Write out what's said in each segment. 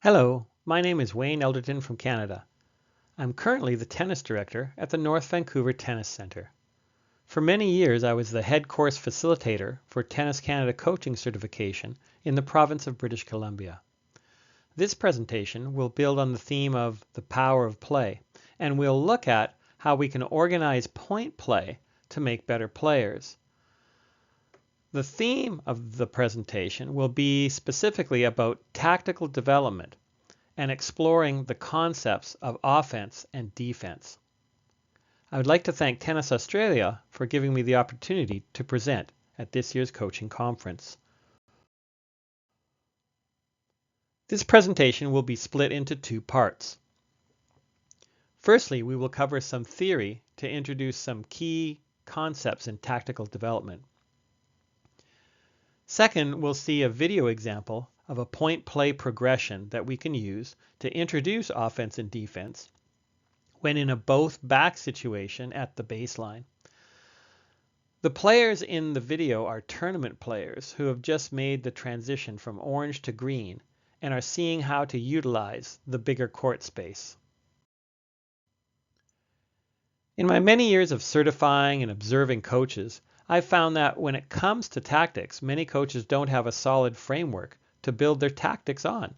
Hello, my name is Wayne Elderton from Canada. I'm currently the tennis director at the North Vancouver Tennis Centre. For many years, I was the head course facilitator for Tennis Canada coaching certification in the province of British Columbia. This presentation will build on the theme of the power of play, and we'll look at how we can organize point play to make better players. The theme of the presentation will be specifically about tactical development and exploring the concepts of offense and defense. I would like to thank Tennis Australia for giving me the opportunity to present at this year's coaching conference. This presentation will be split into two parts. Firstly, we will cover some theory to introduce some key concepts in tactical development. Second, we'll see a video example of a point play progression that we can use to introduce offense and defense when in a both back situation at the baseline. The players in the video are tournament players who have just made the transition from orange to green and are seeing how to utilize the bigger court space. In my many years of certifying and observing coaches, I've found that when it comes to tactics, many coaches don't have a solid framework to build their tactics on.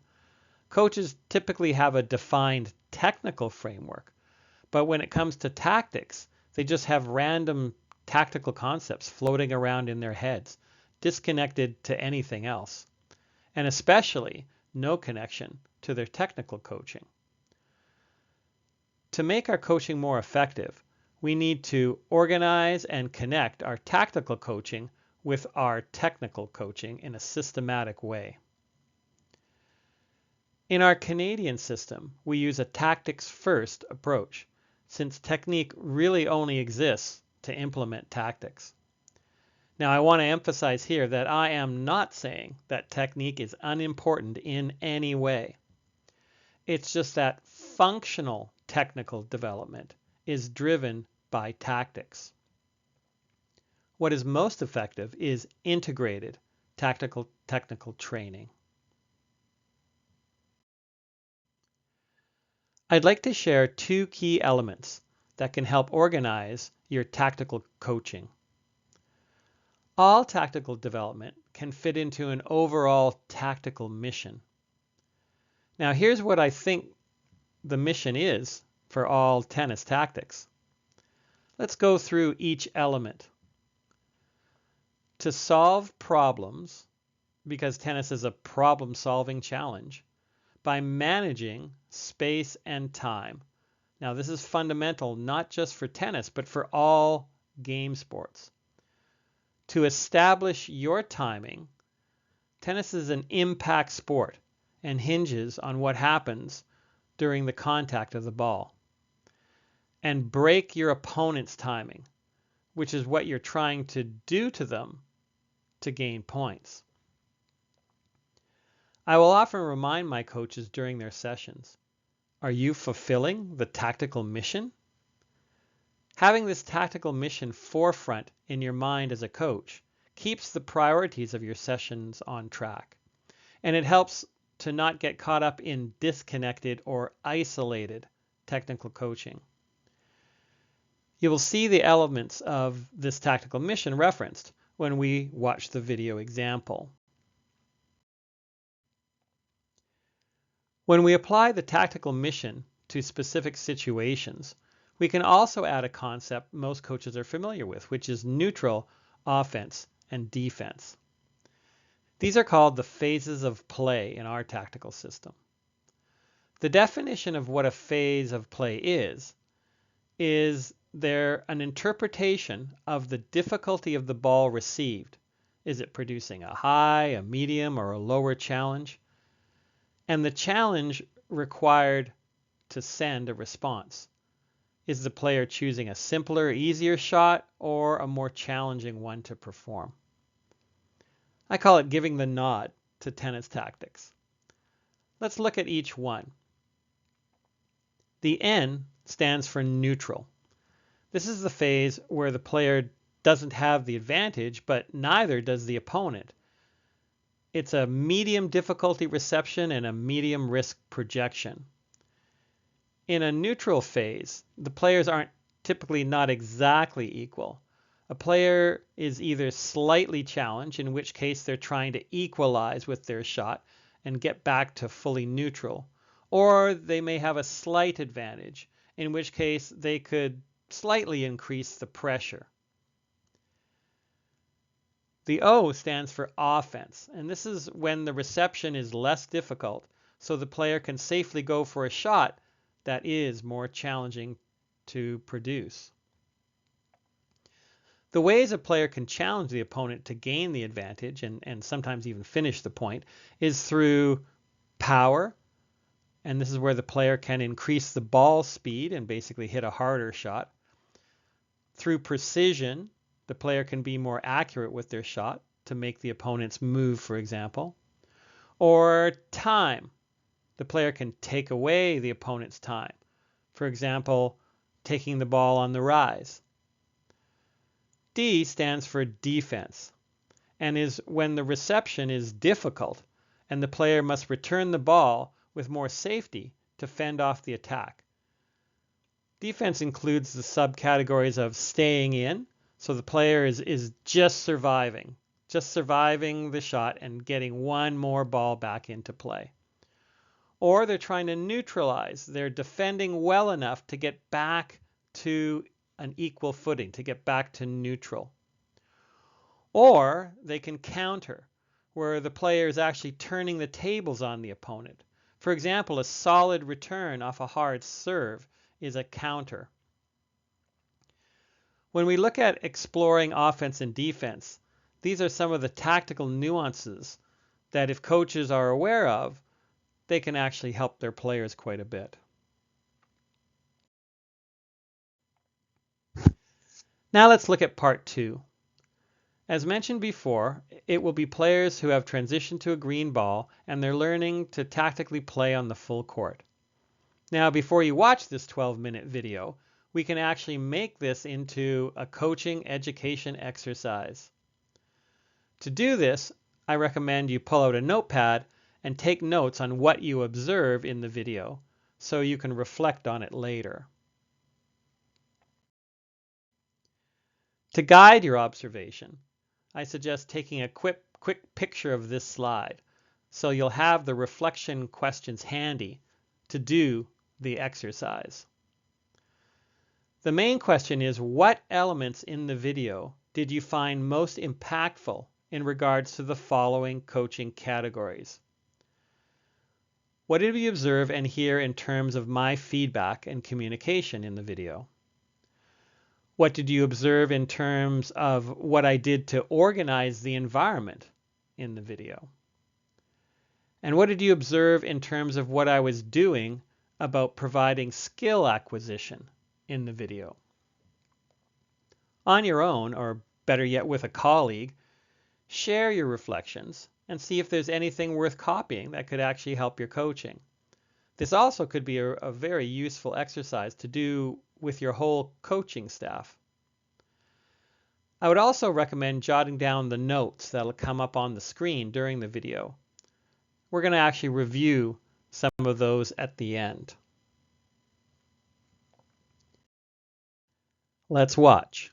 Coaches typically have a defined technical framework, but when it comes to tactics, they just have random tactical concepts floating around in their heads, disconnected to anything else, and especially no connection to their technical coaching. To make our coaching more effective, we need to organize and connect our tactical coaching with our technical coaching in a systematic way. In our Canadian system, we use a tactics-first approach, since technique really only exists to implement tactics. Now, I want to emphasize here that I am not saying that technique is unimportant in any way. It's just that functional technical development is driven by tactics. What is most effective is integrated technical training. I'd like to share two key elements that can help organize your tactical coaching. All tactical development can fit into an overall tactical mission. Now, here's what I think the mission is for all tennis tactics. Let's go through each element. To solve problems, because tennis is a problem-solving challenge, by managing space and time. Now, this is fundamental not just for tennis, but for all game sports. To establish your timing, tennis is an impact sport and hinges on what happens during the contact of the ball. And break your opponent's timing, which is what you're trying to do to them to gain points. I will often remind my coaches during their sessions, are you fulfilling the tactical mission? Having this tactical mission forefront in your mind as a coach keeps the priorities of your sessions on track, and it helps to not get caught up in disconnected or isolated technical coaching. You will see the elements of this tactical mission referenced when we watch the video example. When we apply the tactical mission to specific situations, we can also add a concept most coaches are familiar with, which is neutral, offense, and defense. These are called the phases of play in our tactical system. The definition of what a phase of play is there an interpretation of the difficulty of the ball received? Is it producing a high, a medium, or a lower challenge? And the challenge required to send a response. Is the player choosing a simpler, easier shot or a more challenging one to perform? I call it giving the nod to tennis tactics. Let's look at each one. The N stands for neutral. This is the phase where the player doesn't have the advantage, but neither does the opponent. It's a medium difficulty reception and a medium risk projection. In a neutral phase, the players aren't typically not exactly equal. A player is either slightly challenged, in which case they're trying to equalize with their shot and get back to fully neutral, or they may have a slight advantage, in which case they could slightly increase the pressure. The O stands for offense, and this is when the reception is less difficult, so the player can safely go for a shot that is more challenging to produce. The ways a player can challenge the opponent to gain the advantage and sometimes even finish the point is through power, and this is where the player can increase the ball speed and basically hit a harder shot. Through precision, the player can be more accurate with their shot to make the opponent's move, for example. Or time. The player can take away the opponent's time. For example, taking the ball on the rise. D stands for defense and is when the reception is difficult and the player must return the ball with more safety to fend off the attack. Defense includes the subcategories of staying in, so the player is just surviving the shot and getting one more ball back into play. Or they're trying to neutralize. They're defending well enough to get back to an equal footing, to get back to neutral. Or they can counter, where the player is actually turning the tables on the opponent. For example, a solid return off a hard serve is a counter. When we look at exploring offense and defense, these are some of the tactical nuances that if coaches are aware of, they can actually help their players quite a bit. Now let's look at part 2. As mentioned before, it will be players who have transitioned to a green ball and they're learning to tactically play on the full court. Now, before you watch this 12-minute video, we can actually make this into a coaching education exercise. To do this, I recommend you pull out a notepad and take notes on what you observe in the video so you can reflect on it later. To guide your observation, I suggest taking a quick picture of this slide so you'll have the reflection questions handy to do the exercise. The main question is, what elements in the video did you find most impactful in regards to the following coaching categories? What did we observe and hear in terms of my feedback and communication in the video? What did you observe in terms of what I did to organize the environment in the video? And what did you observe in terms of what I was doing about providing skill acquisition in the video? On your own, or better yet with a colleague, share your reflections and see if there's anything worth copying that could actually help your coaching. This also could be a very useful exercise to do with your whole coaching staff. I would also recommend jotting down the notes that'll come up on the screen during the video. We're going to actually review some of those at the end. Let's watch.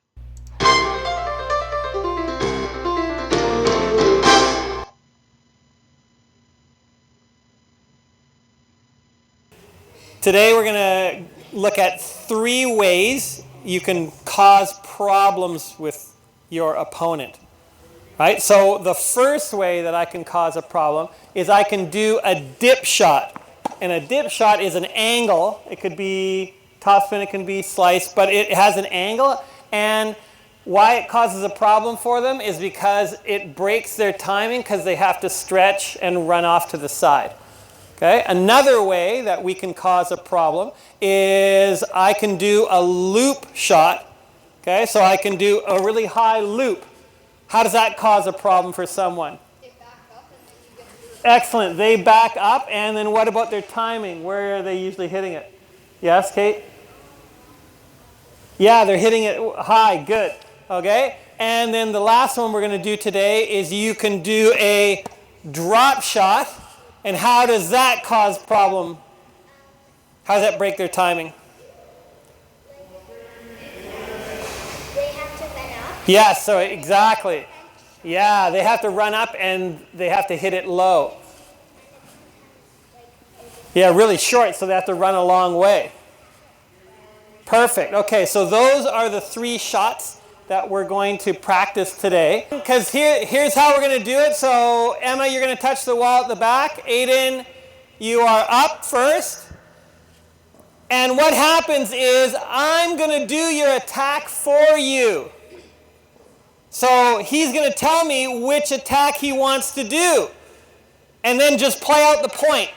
Today we're going to look at 3 ways you can cause problems with your opponent. Right? So the first way that I can cause a problem is I can do a dip shot. And a dip shot is an angle. It could be topspin, it can be slice, but it has an angle. And why it causes a problem for them is because it breaks their timing because they have to stretch and run off to the side. Okay? Another way that we can cause a problem is I can do a loop shot. Okay? So I can do a really high loop. How does that cause a problem for someone? They back up and then you get to Excellent. They back up, and then what about their timing? Where are they usually hitting it? Yes, Kate? Yeah, they're hitting it high. Good. Okay? And then the last one we're going to do today is you can do a drop shot. And how does that cause problem? How does that break their timing? They have to run up. Yeah, so exactly. Yeah, they have to run up and they have to hit it low. Yeah, really short, so they have to run a long way. Perfect. Okay, so those are the 3 shots that we're going to practice today. Because here's how we're going to do it. So Emma, you're going to touch the wall at the back. Aiden, you are up first. And what happens is I'm going to do your attack for you. So he's going to tell me which attack he wants to do. And then just play out the point.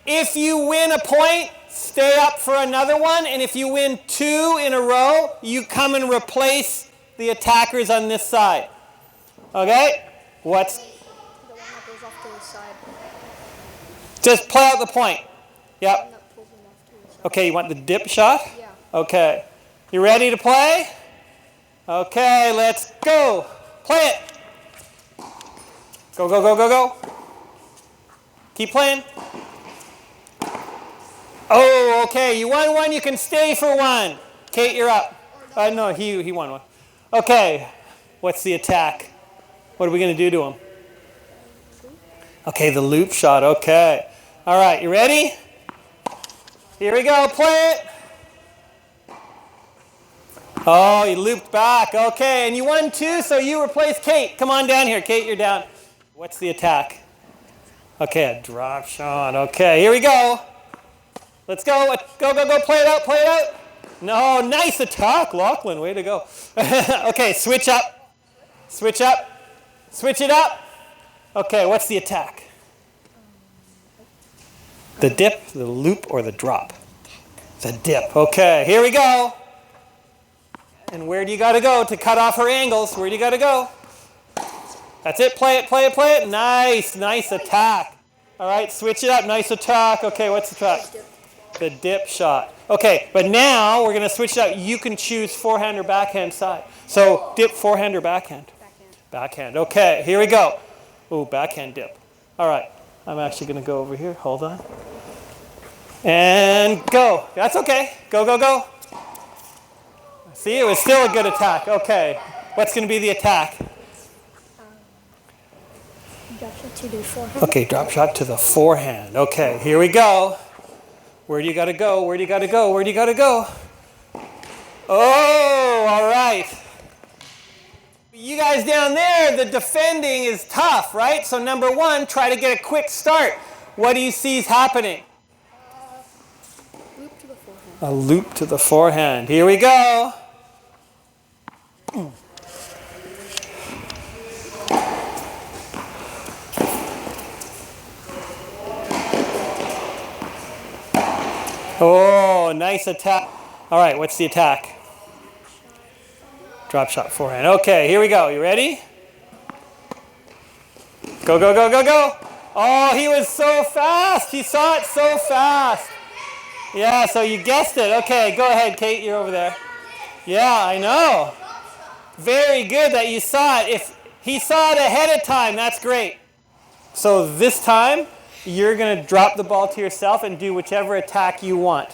If you win a point, stay up for another one. And if you win 2 in a row, you come and replace the attackers on this side. Okay? What's... The one that goes off to the side. Just play out the point. Yep. That pulls them off to the side. Okay, you want the dip shot? Yeah. Okay. You ready to play? Okay, let's go. Play it. Go, go, go, go, go. Keep playing. Oh, okay. You won one. You can stay for one. Kate, you're up. No, he won one. Okay. What's the attack? What are we going to do to him? Okay, the loop shot. Okay. All right. You ready? Here we go. Play it. Oh, you looped back. Okay, and you won 2, so you replace Kate. Come on down here. Kate, you're down. What's the attack? Okay, a drop shot. Okay, here we go. Let's go. Go, go, go. Play it out. Play it out. No, nice attack, Lachlan. Way to go. Okay, switch up. Switch up. Switch it up. Okay, what's the attack? The dip, the loop, or the drop? The dip. Okay, here we go. And where do you got to go to cut off her angles? Where do you got to go? That's it. Play it, play it, play it. Nice, nice attack. All right, switch it up. Nice attack. Okay, what's the attack? The dip shot. Okay, but now we're going to switch it out. You can choose forehand or backhand side. So dip, forehand or backhand? Backhand. Backhand. Okay, here we go. Ooh, backhand dip. All right, I'm actually going to go over here. Hold on. And go. That's okay. Go, go, go. See, it was still a good attack. Okay, what's going to be the attack? Drop shot to the forehand. Okay, drop shot to the forehand. Okay, here we go. Where do you got to go? Where do you got to go? Where do you got to go? Oh, all right. You guys down there, the defending is tough, right? So number 1, try to get a quick start. What do you see is happening? Loop to the forehand. A loop to the forehand. Here we go. Oh, nice attack. All right, what's the attack? Drop shot forehand. Okay, here we go. You ready? Go, go, go, go, go. Oh, he was so fast. He saw it so fast. Yeah, so you guessed it. Okay, go ahead, Kate. You're over there. Yeah, I know. Very good that you saw it. If he saw it ahead of time, that's great. So this time, you're going to drop the ball to yourself and do whichever attack you want.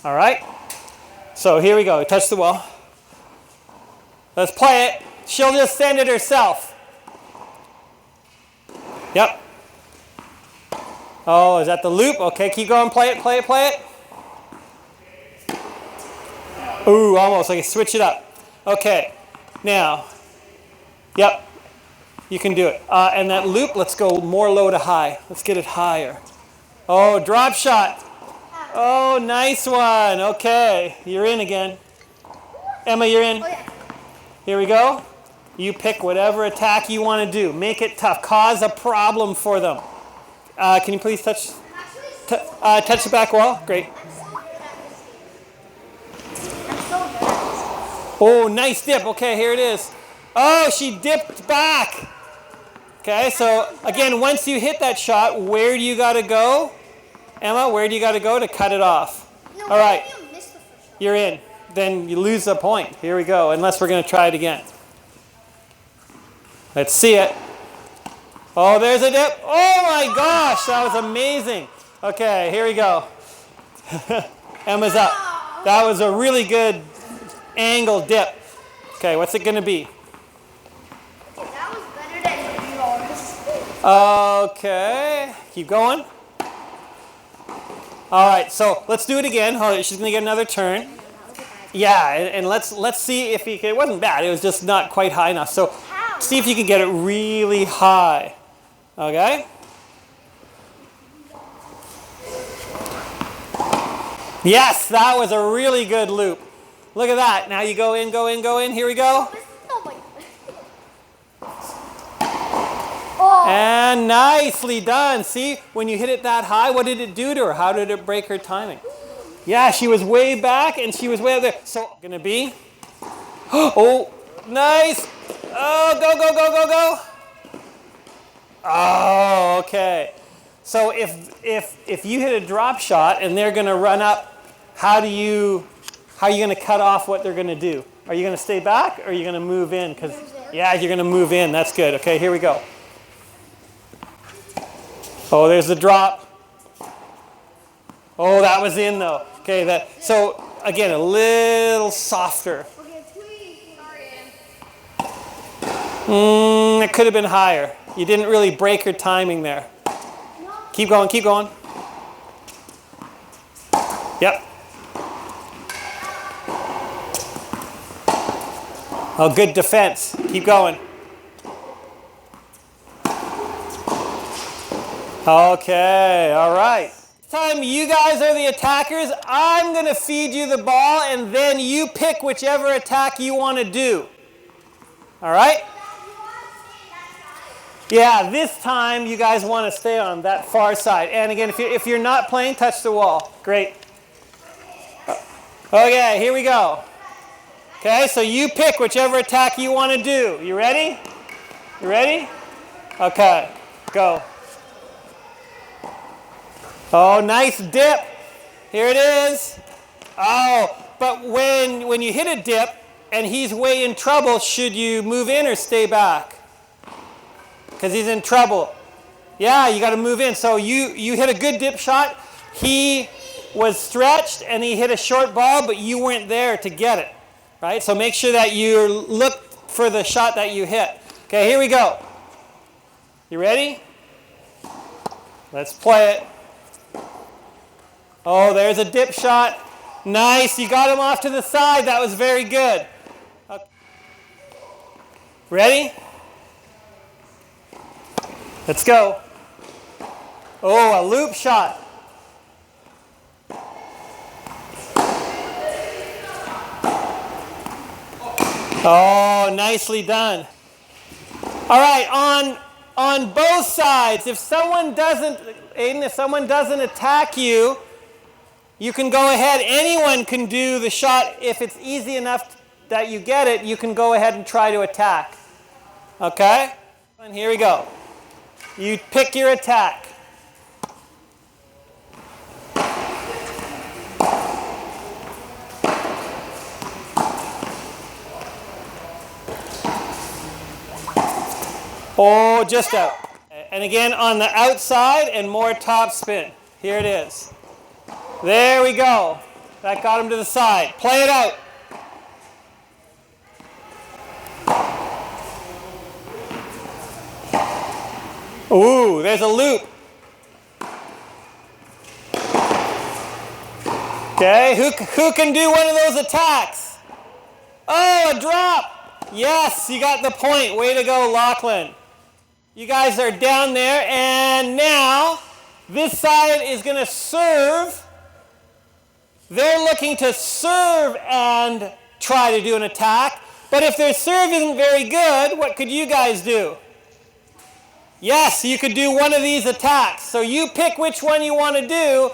All right? So here we go. Touch the wall. Let's play it. She'll just send it herself. Yep. Oh, is that the loop? Okay, keep going. Play it, play it, play it. Ooh, almost. Okay, switch it up. Okay. Now. Yep. You can do it. And that loop, let's go more low to high. Let's get it higher. Oh, drop shot. Oh, nice one. Okay. You're in again. Emma, you're in. Oh, yeah. Here we go. You pick whatever attack you want to do. Make it tough. Cause a problem for them. Can you please touch the back wall? Great. Oh, nice dip. Okay, here it is. Oh, she dipped back. Okay, so again, once you hit that shot, where do you got to go? Emma, where do you got to go to cut it off? No, all right, you missed the first shot. you're in. Then you lose a point. Here we go, unless we're going to try it again. Let's see it. Oh, there's a dip. Oh my gosh, that was amazing. Okay, here we go. Emma's up. That was a really good angle dip. Okay, what's it gonna be? That was better than yours. Okay, keep going. All right, so let's do it again. Hold on, she's gonna get another turn. Yeah, and let's see if you can. It wasn't bad. It was just not quite high enough. So see if you can get it really high. Okay. Yes, that was a really good loop. Look at that. Now you go in, go in, go in. Here we go. Oh. And nicely done. See, when you hit it that high, what did it do to her? How did it break her timing? Yeah, she was way back and she was way up there. So, gonna be. Oh, nice. Oh, go, go, go, go, go. Oh, okay. So if you hit a drop shot and they're gonna run up, how are you gonna cut off what they're gonna do? Are you gonna stay back or are you gonna move in? Because yeah, you're gonna move in. That's good. Okay, here we go. Oh, there's the drop. Oh, that was in though. Okay, so again, a little softer. Okay, please. Sorry, It could have been higher. You didn't really break her timing there. Keep going, keep going. Yep. Oh, good defense. Keep going. Okay, all right. This time you guys are the attackers. I'm going to feed you the ball and then you pick whichever attack you want to do. All right? Yeah, this time you guys want to stay on that far side. And again, if you're not playing, touch the wall. Great. Okay, here we go. Okay, so you pick whichever attack you want to do. You ready? You ready? Okay, go. Oh, nice dip. Here it is. Oh, but when you hit a dip and he's way in trouble, should you move in or stay back? Because he's in trouble. Yeah, you got to move in. So you hit a good dip shot. He was stretched and he hit a short ball, but you weren't there to get it. Right? So make sure that you look for the shot that you hit. Okay, here we go. You ready? Let's play it. Oh, there's a dip shot. Nice. You got him off to the side. That was very good. Okay. Ready? Let's go. Oh, a loop shot. Oh, nicely done. All right, on both sides, if someone doesn't attack you, you can go ahead. Anyone can do the shot. If it's easy enough that you get it, you can go ahead and try to attack. Okay? And here we go. You pick your attack. Oh, just out. And again, on the outside and more top spin. Here it is. There we go. That got him to the side. Play it out. Ooh, there's a loop. Okay, who can do one of those attacks? Oh, a drop. Yes, you got the point. Way to go, Lachlan. You guys are down there, and now this side is going to serve. They're looking to serve and try to do an attack. But if their serve isn't very good, what could you guys do? Yes, you could do one of these attacks. So you pick which one you want to do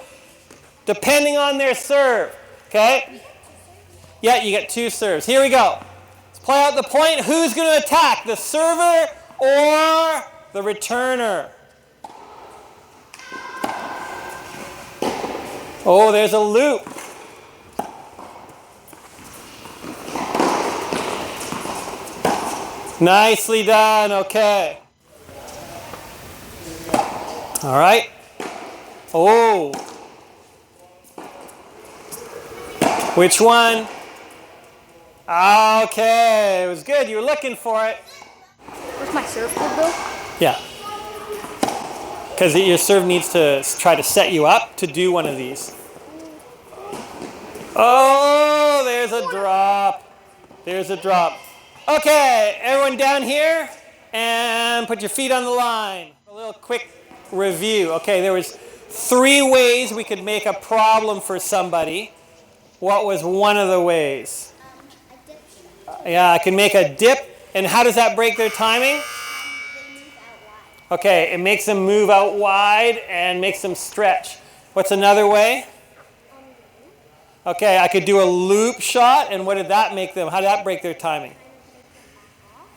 depending on their serve. Okay? Yeah, you get two serves. Here we go. Let's play out the point. Who's going to attack? The server or the returner? Oh, there's a loop. Nicely done. Okay. All right. Oh. Which one? Okay, it was good. You were looking for it. Where's my surfboard though? Yeah. Because your serve needs to try to set you up to do one of these. Oh, there's a drop. There's a drop. Okay, everyone down here, and put your feet on the line. A little quick review. Okay, there was 3 ways we could make a problem for somebody. What was one of the ways? A dip. Yeah, I can make a dip. And how does that break their timing? They move out wide. Okay, it makes them move out wide and makes them stretch. What's another way? Okay, I could do a loop shot, and what did that make them? How did that break their timing?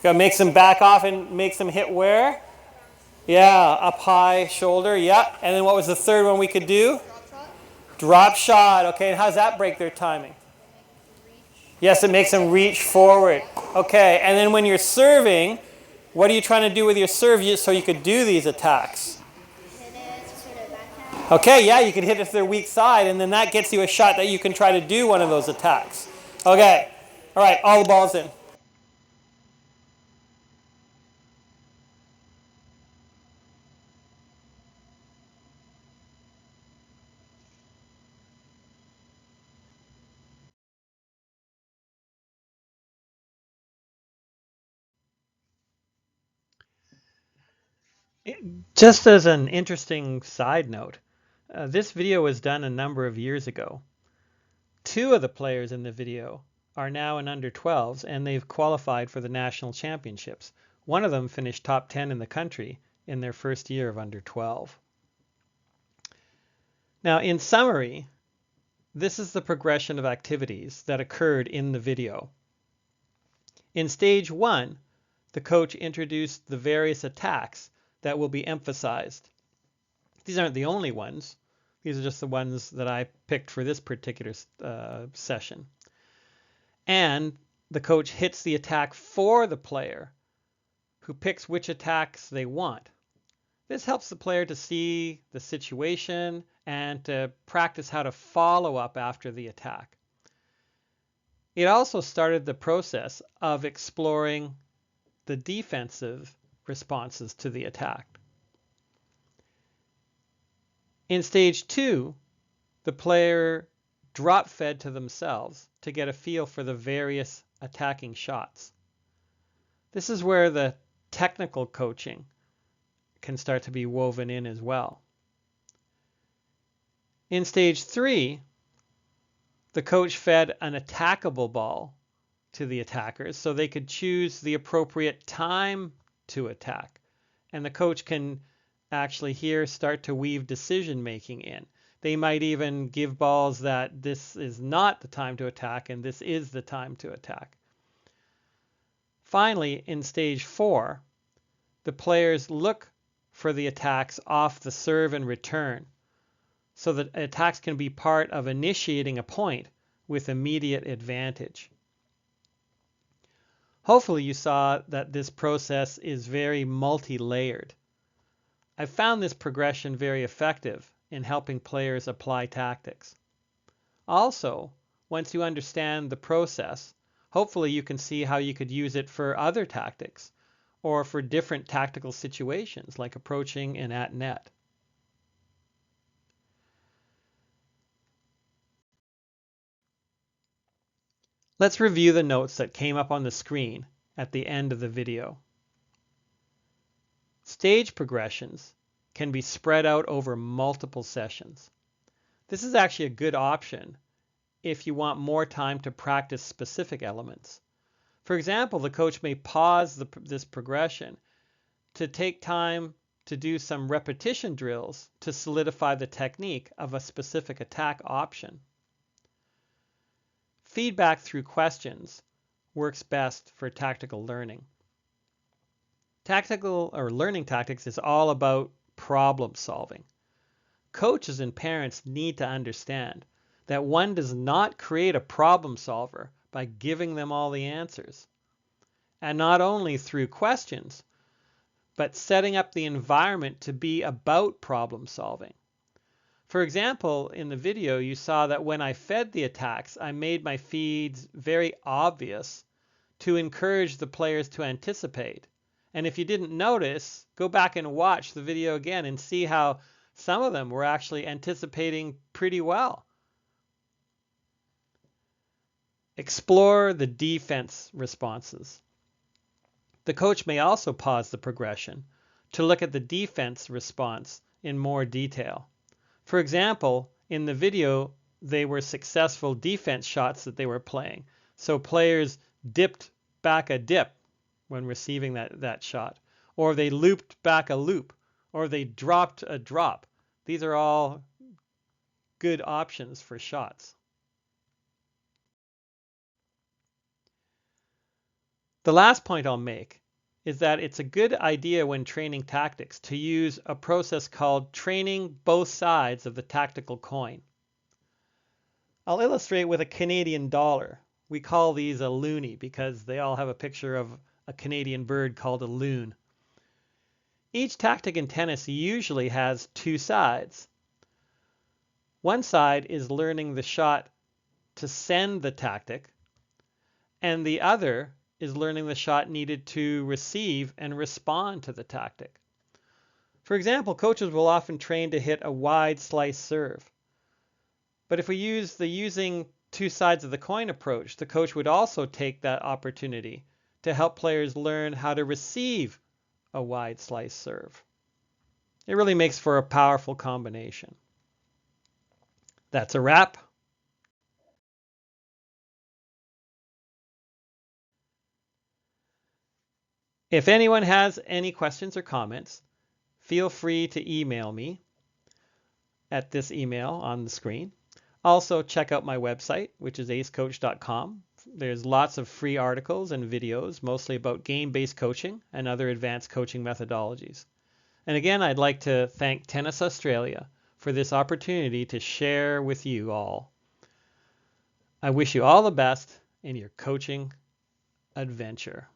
Okay, makes them back off and makes them hit where? Yeah, up high shoulder, yep. And then what was the third one we could do? Drop shot. Drop shot, okay, and how does that break their timing? Yes, it makes them reach forward. Okay, and then when you're serving, what are you trying to do with your serve so you could do these attacks? Hit it to sort of backhand. Okay, yeah, you can hit it to their weak side, and then that gets you a shot that you can try to do one of those attacks. Okay, all right, all the balls in. Just as an interesting side note, this video was done a number of years ago. 2 of the players in the video are now in under 12s, and they've qualified for the national championships. One of them finished top 10 in the country in their first year of under 12. Now, in summary, this is the progression of activities that occurred in the video. In stage 1, the coach introduced the various attacks that will be emphasized. These aren't the only ones. These are just the ones that I picked for this particular session. And the coach hits the attack for the player, who picks which attacks they want. This helps the player to see the situation and to practice how to follow up after the attack. It also started the process of exploring the defensive responses to the attack. In stage 2, the player drop fed to themselves to get a feel for the various attacking shots. This is where the technical coaching can start to be woven in as well. In stage 3, the coach fed an attackable ball to the attackers so they could choose the appropriate time to attack. And the coach can actually here start to weave decision making in. They might even give balls that this is not the time to attack and this is the time to attack. Finally, in stage 4, the players look for the attacks off the serve and return so that attacks can be part of initiating a point with immediate advantage. Hopefully you saw that this process is very multi-layered. I found this progression very effective in helping players apply tactics. Also, once you understand the process, hopefully you can see how you could use it for other tactics or for different tactical situations like approaching and at net. Let's review the notes that came up on the screen at the end of the video. Stage progressions can be spread out over multiple sessions. This is actually a good option if you want more time to practice specific elements. For example, the coach may pause this progression to take time to do some repetition drills to solidify the technique of a specific attack option. Feedback through questions works best for tactical learning. Tactical or learning tactics is all about problem solving. Coaches and parents need to understand that one does not create a problem solver by giving them all the answers. And not only through questions, but setting up the environment to be about problem solving. For example, in the video, you saw that when I fed the attacks, I made my feeds very obvious to encourage the players to anticipate. And if you didn't notice, go back and watch the video again and see how some of them were actually anticipating pretty well. Explore the defense responses. The coach may also pause the progression to look at the defense response in more detail. For example, in the video, they were successful defense shots that they were playing. So players dipped back a dip when receiving that shot, or they looped back a loop, or they dropped a drop. These are all good options for shots. The last point I'll make is that it's a good idea when training tactics to use a process called training both sides of the tactical coin. I'll illustrate with a Canadian dollar. We call these a loonie because they all have a picture of a Canadian bird called a loon. Each tactic in tennis usually has two sides. One side is learning the shot to send the tactic, and the other is learning the shot needed to receive and respond to the tactic. For example, coaches will often train to hit a wide slice serve. But if we use the using two sides of the coin approach, the coach would also take that opportunity to help players learn how to receive a wide slice serve. It really makes for a powerful combination. That's a wrap. If anyone has any questions or comments, feel free to email me at this email on the screen. Also, check out my website, which is acecoach.com. There's lots of free articles and videos, mostly about game-based coaching and other advanced coaching methodologies. And again, I'd like to thank Tennis Australia for this opportunity to share with you all. I wish you all the best in your coaching adventure.